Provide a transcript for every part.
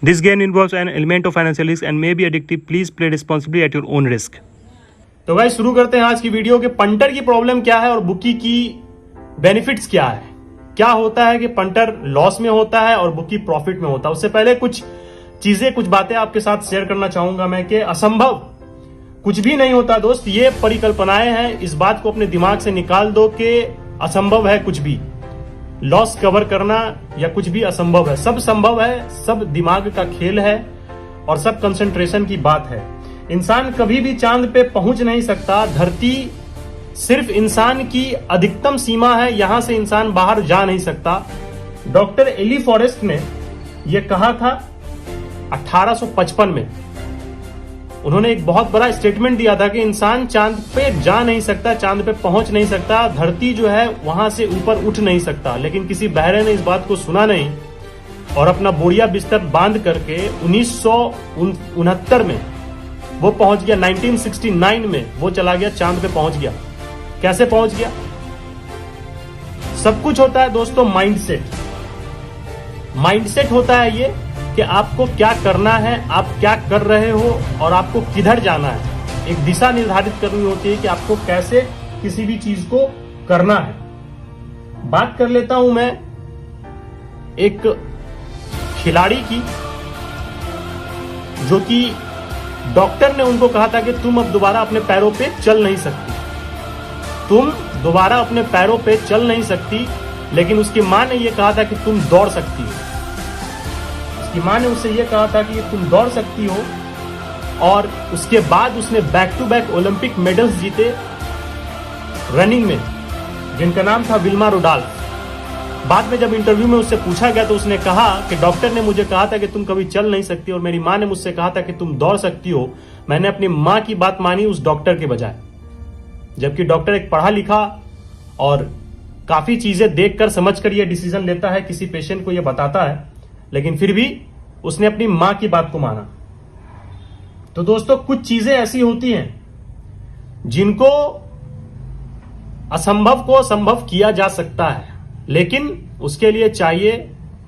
This game involves an element of financial risk and may be addictive. Please play responsibly at your own risk. तो भाई शुरू करते हैं आज की वीडियो के पंटर की प्रॉब्लम क्या है और बुकी की बेनिफिट्स क्या है। क्या होता है कि पंटर लॉस में होता है और बुकी प्रॉफिट में होता है। उससे पहले कुछ चीजें कुछ बातें आपके साथ शेयर करना चाहूंगा मैं कि असंभव कुछ भी नहीं होता दोस्त, ये परिकल्पनाएं हैं। इस बात को अपने दिमाग से निकाल दो कि असंभव है कुछ भी, लॉस कवर करना या कुछ भी असंभव है। सब संभव है, सब दिमाग का खेल है और सब कंसंट्रेशन की बात है। इंसान कभी भी चांद पे पहुंच नहीं सकता। धरती सिर्फ इंसान की अधिकतम सीमा है, यहां से इंसान बाहर जा नहीं सकता। डॉक्टर एली फॉरेस्ट ने यह कहा था 1855 में। उन्होंने एक बहुत बड़ा स्टेटमेंट दिया था कि इंसान चांद पे जा नहीं सकता, चांद पे पहुंच नहीं सकता, धरती जो है वहां से ऊपर उठ नहीं सकता। लेकिन किसी बहरे ने इस बात को सुना नहीं और अपना बोरिया बिस्तर बांध करके 1969 में वो पहुंच गया। 1969 में वो चला गया, चांद पे पहुंच गया। कैसे पहुंच गया? सब कुछ होता है दोस्तों माइंडसेट। माइंडसेट होता है ये कि आपको क्या करना है, आप क्या कर रहे हो और आपको किधर जाना है। एक दिशा निर्धारित करनी होती है कि आपको कैसे किसी भी चीज को करना है। बात कर लेता हूं मैं एक खिलाड़ी की, जो कि डॉक्टर ने उनको कहा था कि तुम अब दोबारा अपने पैरों पे चल नहीं सकती, तुम दोबारा अपने पैरों पे चल नहीं सकती। लेकिन उसकी मां ने यह कहा था कि तुम दौड़ सकती हो। उसकी मां ने उससे यह कहा था कि तुम दौड़ सकती हो। और उसके बाद उसने back to back Olympic medals जीते रनिंग में, जिनका नाम था विल्मा रुडोल्फ। बाद में जब इंटरव्यू में उससे पूछा गया तो उसने कहा कि डॉक्टर ने मुझे कहा था कि तुम कभी चल नहीं सकती और मेरी मां ने मुझसे कहा था कि तुम दौड़ सकती हो। मैंने अपनी मां की बात मानी उस डॉक्टर के बजाय। जबकि डॉक्टर एक पढ़ा लिखा और काफी चीजें देखकर समझकर यह डिसीजन लेता है, किसी पेशेंट को यह बताता है, लेकिन फिर भी उसने अपनी मां की बात को माना। तो दोस्तों कुछ चीजें ऐसी होती हैं जिनको असंभव को संभव किया जा सकता है, लेकिन उसके लिए चाहिए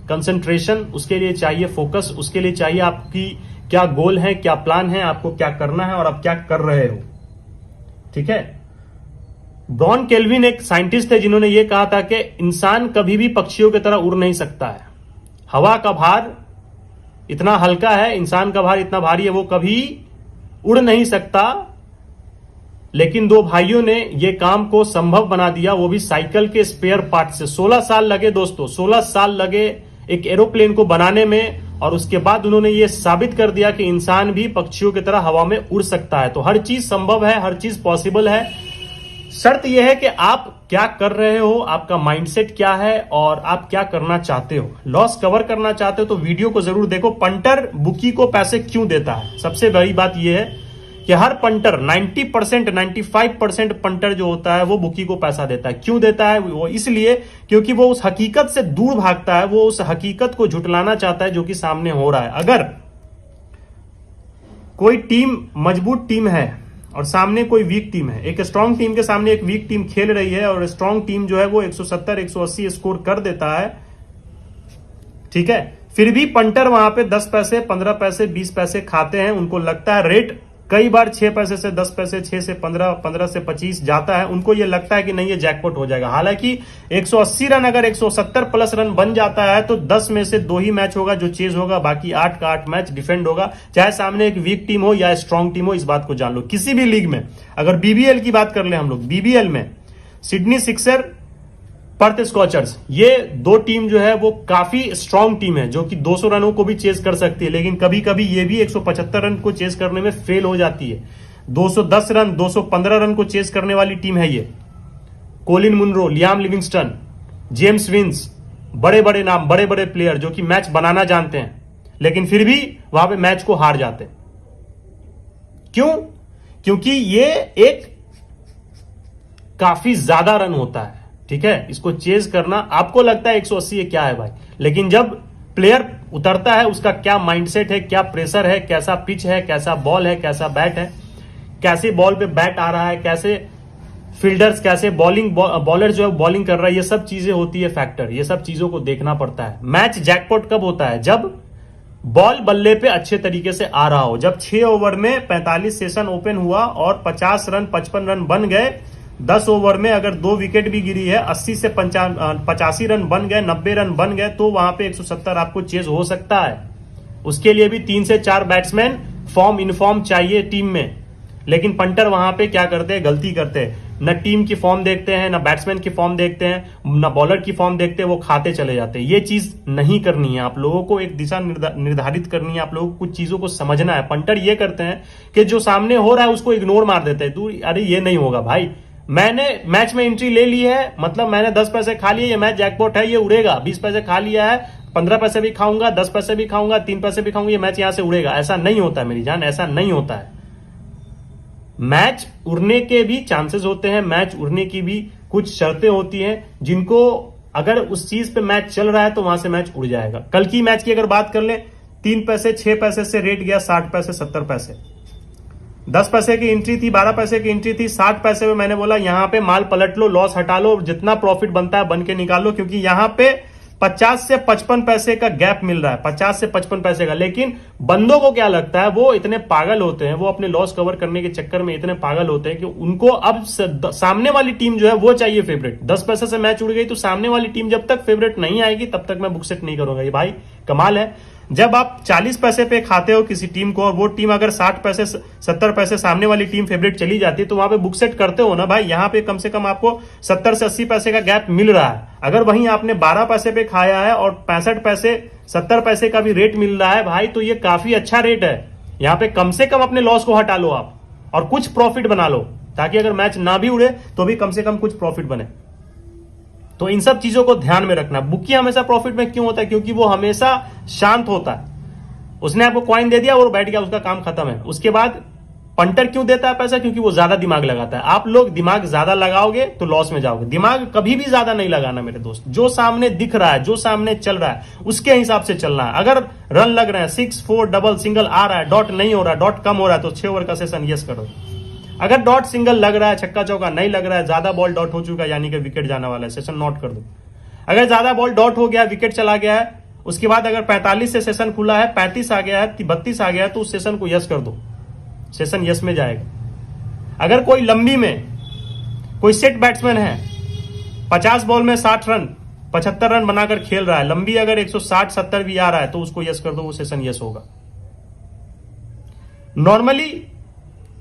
कंसंट्रेशन, उसके लिए चाहिए फोकस, उसके लिए चाहिए आपकी क्या गोल है, क्या प्लान है, आपको क्या करना है और आप क्या कर रहे हो। ठीक है। ब्रॉन केल्विन एक साइंटिस्ट थे जिन्होंने यह कहा था कि इंसान कभी भी पक्षियों की तरह उड़ नहीं सकता है। हवा का भार इतना हल्का है, इंसान का भार इतना भारी है, वो कभी उड़ नहीं सकता। लेकिन दो भाइयों ने यह काम को संभव बना दिया, वो भी साइकिल के स्पेयर पार्ट से। 16 साल लगे दोस्तों, 16 साल लगे एक एरोप्लेन को बनाने में। और उसके बाद उन्होंने यह साबित कर दिया कि इंसान भी पक्षियों की तरह हवा में उड़ सकता है। तो हर चीज संभव है, हर चीज पॉसिबल है। शर्त यह है कि आप क्या कर रहे हो, आपका माइंडसेट क्या है और आप क्या करना चाहते हो। लॉस कवर करना चाहते हो तो वीडियो को जरूर देखो। पंटर बुकी को पैसे क्यों देता है? सबसे बड़ी बात यह है कि हर पंटर 90%, 95% पंटर जो होता है वो बुकी को पैसा देता है। क्यों देता है? वो इसलिए क्योंकि वो उस हकीकत से दूर भागता है, वो उस हकीकत को झुटलाना चाहता है जो कि सामने हो रहा है। अगर कोई टीम मजबूत टीम है और सामने कोई वीक टीम है, एक स्ट्रांग टीम के सामने एक वीक टीम खेल रही है और स्ट्रांग टीम जो है वो 170, 180 स्कोर कर देता है, ठीक है, फिर भी पंटर वहां पे 10 पैसे, 15 पैसे, 20 पैसे खाते हैं। उनको लगता है रेट कई बार 6 पैसे से 10 पैसे, 6 से 15, 15 से 25 जाता है। उनको यह लगता है कि नहीं ये जैकपॉट हो जाएगा। हालांकि 180 रन अगर 170 प्लस रन बन जाता है तो 10 में से 2 ही मैच होगा जो चेज होगा, बाकी 8 का 8 मैच डिफेंड होगा। चाहे सामने एक वीक टीम हो या स्ट्रांग टीम हो, इस बात को जान लो। किसी भी लीग में, अगर बीबीएल की बात कर ले हम लोग, बीबीएल में सिडनी सिक्सर, पर्थ स्कॉचर्स, ये दो टीम जो है वो काफी स्ट्रांग टीम है जो कि 200 रनों को भी चेज कर सकती है। लेकिन कभी कभी ये भी 175 रन को चेज करने में फेल हो जाती है। 210 रन, 215 रन को चेज करने वाली टीम है ये। Colin Munro, Liam Livingstone, James Vince, बड़े बड़े नाम, बड़े बड़े प्लेयर जो कि मैच बनाना जानते हैं, लेकिन फिर भी वहां पे मैच को हार जाते हैं। क्यों? क्योंकि ये एक काफी ज्यादा रन होता है। ठीक है, इसको चेज करना आपको लगता है 180 ये क्या है भाई, लेकिन जब प्लेयर उतरता है उसका क्या माइंडसेट है, क्या प्रेशर है, कैसा पिच है, कैसा बॉल है, कैसा बैट है, कैसे बॉल पे बैट आ रहा है, कैसे फील्डर्स, कैसे बॉलर जो है बॉलिंग कर रहा है, ये सब चीजें होती है फैक्टर। ये सब चीजों को देखना पड़ता है। मैच जैकपॉट कब होता है? जब बॉल बल्ले पे अच्छे तरीके से आ रहा हो। जब 6 ओवर में 45 सेशन ओपन हुआ और 50 रन 55 रन बन गए, 10 ओवर में अगर 2 विकेट भी गिरी है, 80 से 85 रन बन गए, 90 रन बन गए, तो वहां पे 170 आपको चेज हो सकता है। उसके लिए भी 3 से 4 बैट्समैन फॉर्म इनफॉर्म चाहिए टीम में। लेकिन पंटर वहां पे क्या करते हैं, गलती करते हैं, न टीम की फॉर्म देखते हैं, न बैट्समैन की फॉर्म देखते हैं, न बॉलर की फॉर्म देखते हैं, वो खाते चले जाते हैं। ये चीज नहीं करनी है। आप लोगों को एक दिशा निर्धारित करनी है, आप लोगों को कुछ चीजों को समझना है। पंटर ये करते हैं कि जो सामने हो रहा है उसको इग्नोर मार देते हैं। तू अरे ये नहीं होगा भाई, मैंने मैच में एंट्री ले ली है, मतलब मैंने 10 पैसे खा लिए, ये मैच जैकपॉट है, ये उड़ेगा। 20 पैसे खा लिया है, 15 पैसे भी खाऊंगा, 10 पैसे भी खाऊंगा, 3 पैसे भी खाऊंगा, ये मैच यहां से उड़ेगा। ऐसा नहीं होता है मेरी जान, ऐसा नहीं होता है। मैच उड़ने के भी चांसेस होते हैं, मैच उड़ने की भी कुछ शर्तें होती हैं, जिनको अगर उस चीज पे मैच चल रहा है तो वहां से मैच उड़ जाएगा। कल की मैच की अगर बात कर ले, 3 पैसे 6 पैसे से रेट गया 60 पैसे 70 पैसे, 10 पैसे की एंट्री थी, 12 पैसे की एंट्री थी, 60 पैसे में मैंने बोला यहां पे माल पलट लो, लॉस हटा लो, जितना प्रॉफिट बनता है बन के निकाल लो, क्योंकि यहां पे 50 से 55 पैसे का गैप मिल रहा है, 50 से 55 पैसे का। लेकिन बंदों को क्या लगता है, वो इतने पागल होते हैं, वो अपने लॉस कवर करने के चक्कर में इतने पागल होते हैं कि उनको अब सामने वाली टीम जो है वो चाहिए फेवरेट। 10 पैसे से मैच उड़ गई तो सामने वाली टीम जब तक फेवरेट नहीं आएगी तब तक मैं बुक सेट नहीं करूंगा। ये भाई कमाल है। जब आप 40 पैसे पे खाते हो किसी टीम को और वो टीम अगर 60 पैसे 70 पैसे सामने वाली टीम फेवरेट चली जाती है तो वहां पे बुक सेट करते हो ना भाई। यहां पे कम से कम आपको 70 से 80 पैसे का गैप मिल रहा है। अगर वहीं आपने 12 पैसे पे खाया है और 65 पैसे 70 पैसे का भी रेट मिल रहा है भाई, तो ये काफी अच्छा रेट है। यहां पे कम से कम अपने लॉस को हटा लो आप और कुछ प्रॉफिट बना लो, ताकि अगर मैच ना भी उड़े तो भी कम से कम कुछ प्रॉफिट बने। तो इन सब चीजों को ध्यान में रखना। बुकी हमेशा प्रॉफिट में क्यों होता है? क्योंकि वो हमेशा शांत होता है। उसने आपको कॉइन दे दिया और बैठ गया, उसका काम खत्म है। उसके बाद पंटर क्यों देता है पैसा? क्योंकि वो ज्यादा दिमाग लगाता है। आप लोग दिमाग ज्यादा लगाओगे तो लॉस में जाओगे। दिमाग कभी भी ज्यादा नहीं लगाना मेरे दोस्त। जो सामने दिख रहा है, जो सामने चल रहा है, उसके हिसाब से चलना है। अगर रन लग रहे हैं, 6 4 डबल सिंगल आ रहा है, डॉट नहीं हो रहा है, डॉट कम हो रहा है, तो 6 ओवर का सेशन यस करो। अगर डॉट सिंगल लग रहा है, छक्का चौका नहीं लग रहा है, ज्यादा बॉल डॉट हो चुका है, यानी कि विकेट जाने वाला है, सेशन नॉट कर दो। अगर ज्यादा बॉल डॉट हो गया, विकेट चला गया है, उसके बाद अगर 45 से सेशन खुला है, 35 आ गया है, 32 आ गया है, तो उस सेशन को यस कर दो, सेशन यस में जाएगा। अगर कोई लंबी में कोई सेट बैट्समैन है, 50 बॉल में 60 रन 75 रन बनाकर खेल रहा है, लंबी अगर 160-70 भी आ रहा है तो उसको यस कर दो, वो सेशन यस होगा। नॉर्मली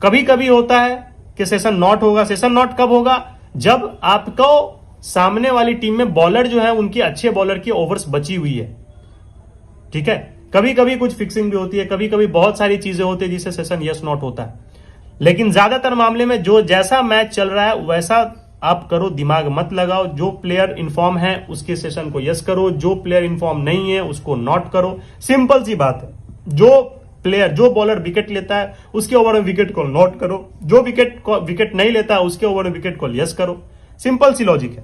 कभी कभी होता है कि सेशन नॉट होगा। सेशन नॉट कब होगा? जब आपको सामने वाली टीम में बॉलर जो है उनकी अच्छे बॉलर की ओवर्स बची हुई है। ठीक है, कभी कभी कुछ फिक्सिंग भी होती है, कभी कभी बहुत सारी चीजें होती है जिससे सेशन यस नॉट होता है। लेकिन ज्यादातर मामले में जो जैसा मैच चल रहा है वैसा आप करो, दिमाग मत लगाओ। जो प्लेयर इन्फॉर्म है उसके सेशन को यस करो, जो प्लेयर इन्फॉर्म नहीं है उसको नॉट करो। सिंपल सी बात है। जो बॉलर विकेट लेता है उसके ओवर में विकेट को नोट करो, जो विकेट नहीं लेता है उसके ओवर में विकेट को यस करो। सिंपल सी लॉजिक है।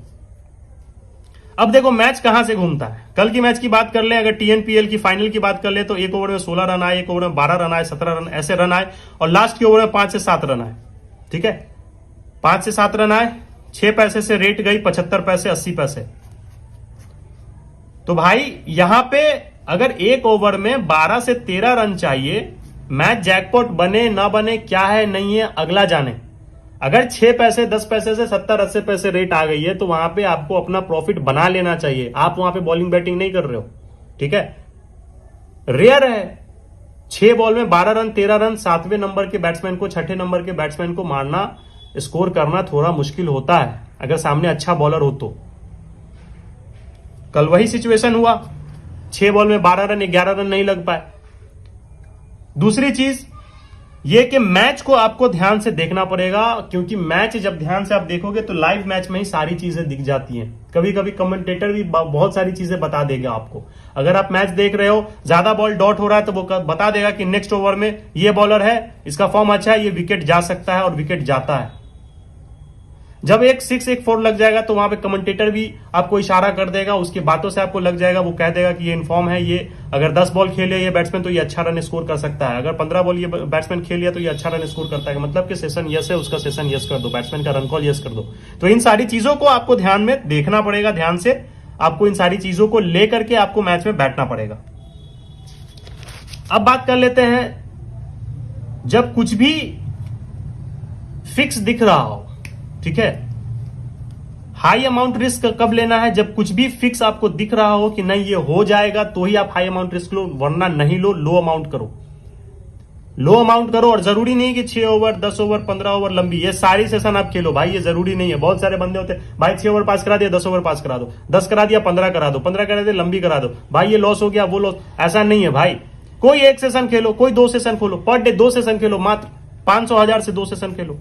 अब देखो मैच कहां से घूमता है। कल की मैच की बात कर ले, अगर टीएनपीएल की फाइनल की बात कर ले, तो एक ओवर में 16 रन आए, एक ओवर में 12 रन आए, 17 रन ऐसे रन आए, और लास्ट के ओवर में 5 से 7 रन आए। ठीक है, 5 से 7 रन आए, 6 पैसे से रेट गई 75 पैसे 80 पैसे। तो भाई यहां पे अगर एक ओवर में 12 से 13 रन चाहिए, मैच जैकपॉट बने ना बने क्या है नहीं है अगला जाने। अगर 6 पैसे 10 पैसे से 70-80 पैसे रेट आ गई है तो वहां पे आपको अपना प्रॉफिट बना लेना चाहिए। आप वहां पे बॉलिंग बैटिंग नहीं कर रहे हो। ठीक है, रेयर है 6 बॉल में 12 रन 13 रन, 7वें नंबर के बैट्समैन को 6ठे नंबर के बैट्समैन को मारना, स्कोर करना थोड़ा मुश्किल होता है अगर सामने अच्छा बॉलर हो तो। कल वही सिचुएशन हुआ, 6 बॉल में 12 रन 11 रन नहीं लग पाए। दूसरी चीज ये कि मैच को आपको ध्यान से देखना पड़ेगा, क्योंकि मैच जब ध्यान से आप देखोगे तो लाइव मैच में ही सारी चीजें दिख जाती हैं। कभी कभी कमेंटेटर भी बहुत सारी चीजें बता देगा आपको। अगर आप मैच देख रहे हो, ज्यादा बॉल डॉट हो रहा है तो वो बता देगा कि नेक्स्ट ओवर में ये बॉलर है, इसका फॉर्म अच्छा है, ये विकेट जा सकता है, और विकेट जाता है। जब एक 6 एक 4 लग जाएगा तो वहां पे कमेंटेटर भी आपको इशारा कर देगा, उसकी बातों से आपको लग जाएगा, वो कह देगा कि ये इन्फॉर्म है, ये अगर 10 बॉल खेले ये बैट्समैन तो ये अच्छा रन स्कोर कर सकता है, अगर 15 बॉल ये बैट्समैन खेल लिया तो ये अच्छा रन स्कोर करता है। मतलब कि सेशन यस है, उसका सेशन यस कर दो, बैट्समैन का रन कॉल यस कर दो। तो इन सारी चीजों को आपको ध्यान में देखना पड़ेगा, ध्यान से आपको इन सारी चीजों को लेकर के आपको मैच में बैठना पड़ेगा। अब बात कर लेते हैं, जब कुछ भी फिक्स दिख रहा हो, ठीक है, हाई अमाउंट रिस्क कब लेना है? जब कुछ भी फिक्स आपको दिख रहा हो कि नहीं ये हो जाएगा तो ही आप हाई अमाउंट रिस्क लो, वरना नहीं लो। लो अमाउंट करो, लो अमाउंट करो। और जरूरी नहीं कि 6 ओवर 10 ओवर 15 ओवर लंबी ये सारी सेशन आप खेलो भाई, ये जरूरी नहीं है। बहुत सारे बंदे होते हैं भाई 6 ओवर पास करा दिया, 10 ओवर पास करा दो, 10 करा दिया 15 करा दो, 15 करा दिया लंबी करा दो, भाई ये लॉस हो गया वो लॉस। ऐसा नहीं है भाई, कोई एक सेशन खेलो, कोई 2 सेशन खोलो, पर डे 2 सेशन खेलो, मात्र 500 से 2 सेशन खेलो।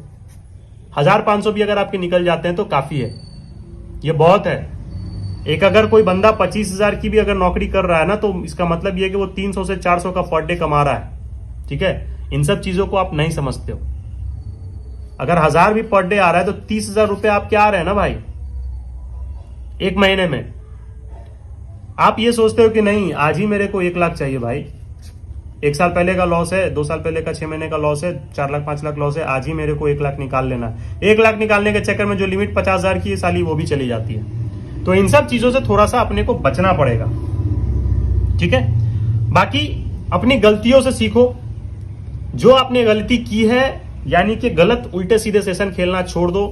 1500 भी अगर आपके निकल जाते हैं तो काफी है, ये बहुत है। एक अगर कोई बंदा 25,000 की भी अगर नौकरी कर रहा है ना, तो इसका मतलब ये है कि वो 300 से 400 का पर डे कमा रहा है, ठीक है। इन सब चीजों को आप नहीं समझते हो। अगर 1000 भी पर डे आ रहा है तो 30,000 रुपए आपके आ रहे हैं ना भाई, एक महीने में। आप ये सोचते हो कि नहीं आज ही मेरे को 1 लाख चाहिए भाई, 1 साल पहले का लॉस है, 2 साल पहले का 6 महीने का लॉस है, 4 लाख 5 लाख लॉस है, आज ही मेरे को 1 लाख निकाल लेना है। 1 लाख निकालने के चक्कर में जो लिमिट 50,000 की है साली वो भी चली जाती है। तो इन सब चीजों से थोड़ा सा अपने को बचना पड़ेगा, ठीक है। बाकी अपनी गलतियों से सीखो, जो आपने गलती की है, यानी कि गलत उल्टे सीधे सेशन खेलना छोड़ दो।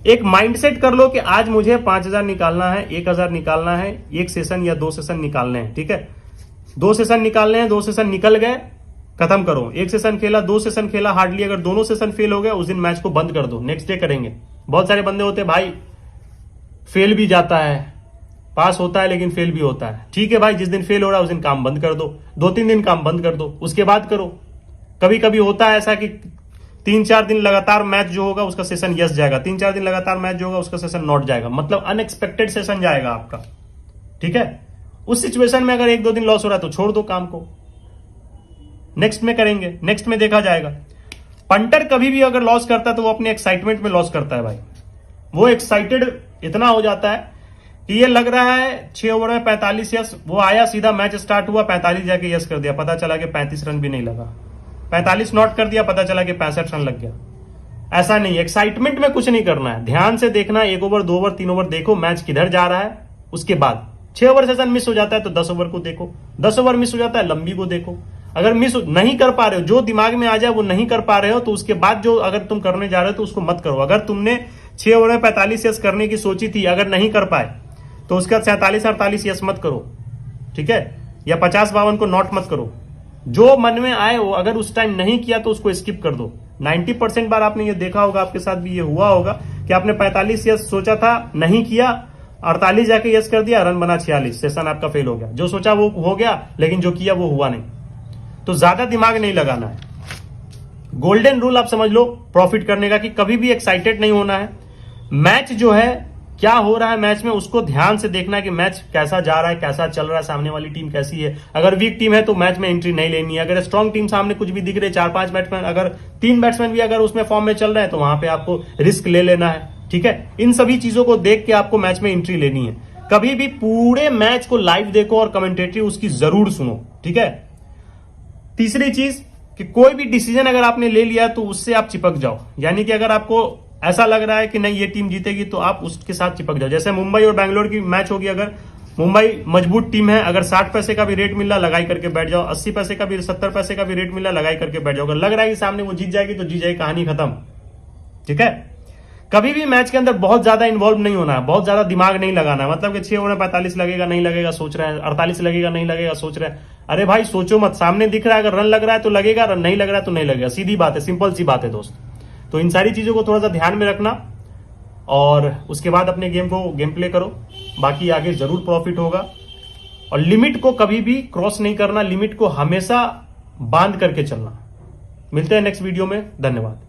एक माइंडसेट कर लो कि आज मुझे 5,000 निकालना है, 1,000 निकालना है, 1 सेशन या 2 सेशन निकालने हैं, ठीक है। 2 सेशन निकालने हैं, 2 सेशन निकल गए, खत्म करो। 1 सेशन खेला, 2 सेशन खेला, हार्डली अगर दोनों सेशन फेल हो गए उस दिन मैच को बंद कर दो, नेक्स्ट डे करेंगे। बहुत सारे बंदे होते हैं भाई फेल भी जाता है, पास होता है लेकिन फेल भी होता है, ठीक है भाई। जिस दिन फेल हो रहा है उस दिन काम बंद कर दो, 2-3 दिन काम बंद कर दो, उसके बाद करो। कभी कभी होता है ऐसा कि 3-4 दिन लगातार मैच जो होगा उसका सेशन यस जाएगा, 3-4 दिन लगातार मैच जो होगा उसका सेशन नॉट जाएगा, मतलब अनएक्सपेक्टेड सेशन जाएगा आपका, ठीक है। उस सिचुएशन में अगर 1-2 दिन लॉस हो रहा है तो छोड़ दो काम को, नेक्स्ट में करेंगे, नेक्स्ट में देखा जाएगा। पंटर कभी भी अगर लॉस करता है तो वो अपने एक्साइटमेंट में लॉस करता है भाई। वो एक्साइटेड इतना हो जाता है कि ये लग रहा है 6 ओवर में 45 यस, वो आया सीधा मैच स्टार्ट हुआ 45 जाके यस कर दिया, पता चला कि 35 रन भी नहीं लगा, 45 नॉट कर दिया, पता चला कि 65 रन लग गया। ऐसा नहीं, एक्साइटमेंट में कुछ नहीं करना है, ध्यान से देखना है। 1 ओवर 2 ओवर 3 ओवर देखो मैच किधर जा रहा है, उसके बाद 6 ओवर सेशन मिस हो जाता है तो 10 ओवर को देखो, 10 ओवर मिस हो जाता है लंबी को देखो। अगर मिस नहीं कर पा रहे हो, जो दिमाग में आ जाए वो नहीं कर पा रहे हो, तो उसके बाद जो अगर तुम करने जा रहे हो तो उसको मत करो। अगर तुमने 6 ओवर में 45 यस करने की सोची थी, अगर नहीं कर पाए तो उसका 47-48 यस मत करो, ठीक है, या 50-52 को नॉट मत करो। जो मन में आए वो अगर उस टाइम नहीं किया तो उसको स्किप कर दो। 90% बार आपने ये देखा होगा, आपके साथ भी ये हुआ होगा कि आपने 45 यस सोचा था, नहीं किया, 48 जाके यस कर दिया, रन बना 46, सेशन आपका फेल हो गया। जो सोचा वो हो गया लेकिन जो किया वो हुआ नहीं। तो ज्यादा दिमाग नहीं लगाना है। गोल्डन रूल आप समझ लो प्रॉफिट करने का कि कभी भी एक्साइटेड नहीं होना है। मैच जो है क्या हो रहा है मैच में उसको ध्यान से देखना है कि मैच कैसा जा रहा है, कैसा चल रहा है, सामने वाली टीम कैसी है। अगर वीक टीम है तो मैच में एंट्री नहीं लेनी है। अगर स्ट्रांग टीम सामने कुछ भी दिख रहे, 4-5 बैट्समैन, अगर 3 बैट्समैन भी अगर उसमें फॉर्म में चल रहे हैं तो वहां पे आपको रिस्क ले लेना है, ठीक है। इन सभी चीजों को देख के आपको मैच में एंट्री लेनी है। कभी भी पूरे मैच को लाइव देखो और कमेंटेटरी उसकी जरूर सुनो, ठीक है। तीसरी चीज कि कोई भी डिसीजन अगर आपने ले लिया तो उससे आप चिपक जाओ, यानी कि अगर आपको ऐसा लग रहा है कि नहीं ये टीम जीतेगी तो आप उसके साथ चिपक जाओ। जैसे मुंबई और बैंगलोर की मैच होगी, अगर मुंबई मजबूत टीम है, अगर 60 पैसे का भी रेट मिल रहा लगाई करके बैठ जाओ, 80 पैसे का भी 70 पैसे का भी रेट मिल रहा लगाई करके बैठ जाओ। अगर लग रहा है कि सामने वो जीत जाएगी तो जीत जाएगी, कहानी खत्म, ठीक है। कभी भी मैच के अंदर बहुत ज्यादा इन्वॉल्व नहीं होना है, बहुत ज्यादा दिमाग नहीं लगाना है। मतलब कि 6 ओवर में 45 लगेगा नहीं लगेगा सोच रहे हैं, 48 लगेगा नहीं लगेगा सोच रहे हैं। अरे भाई सोचो मत, सामने दिख रहा है अगर रन लग रहा है तो लगेगा, रन नहीं लग रहा है तो नहीं लगेगा, सीधी बात है, सिंपल सी बात है दोस्त। तो इन सारी चीजों को थोड़ा सा ध्यान में रखना और उसके बाद अपने गेम प्ले करो, बाकी आगे जरूर प्रॉफिट होगा। और लिमिट को कभी भी क्रॉस नहीं करना, लिमिट को हमेशा बांध करके चलना। मिलते हैं नेक्स्ट वीडियो में, धन्यवाद।